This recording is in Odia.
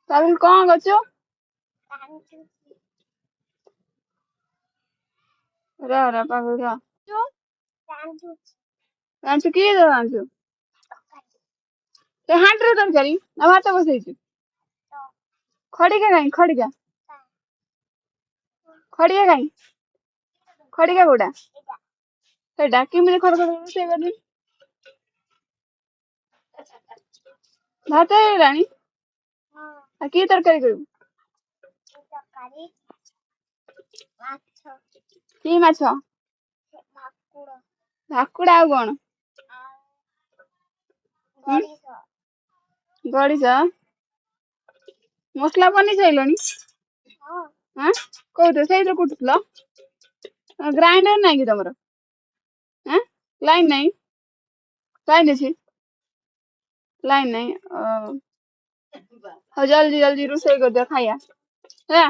ପାରୁଲ କଣ କରୁଛୁ? ର ପାରୁଲ ର ରାଞ୍ଚୁ କିଏ ରାଞ୍ଚୁ ସେ ହାଣ୍ଡିରେ ତରକାରୀ ନା ଭାତ ବସେଇଛୁ? ଖଡିକା କାଇଁ ଖଡିକା କାଇଁ ଖଡିକା କୋଉଟା ସେଇଟା କେମିତି ଖଡ ଖଡ ରୋଷେଇ କରିବି? ଭାତ ହେଇଗଲାଣି ଆଉ କି ତରକାରୀ କରିବୁ? କି ମାଛ? ଭାକୁଡା ଆଉ କଣ? ଗଡିଶ ମସଲା ବନେଇ ସାଇଲଣି? ଆଁ କୋଉଥିରେ ସେଇଥିରେ କୁଟୁଥିଲ? ଗ୍ରାଇଣ୍ଡର ନାଇଁ କି ତମର? ଆଁ ଲାଇନ ନାଇଁ? ଲାଇନ ଅଛି? ଲାଇନ ନାଇଁ ହଉ ଜଲ୍ଦି ଜଲ୍ଦି ରୋଷେଇ କରିଦିଅ ଖାଇବା ହେଲା।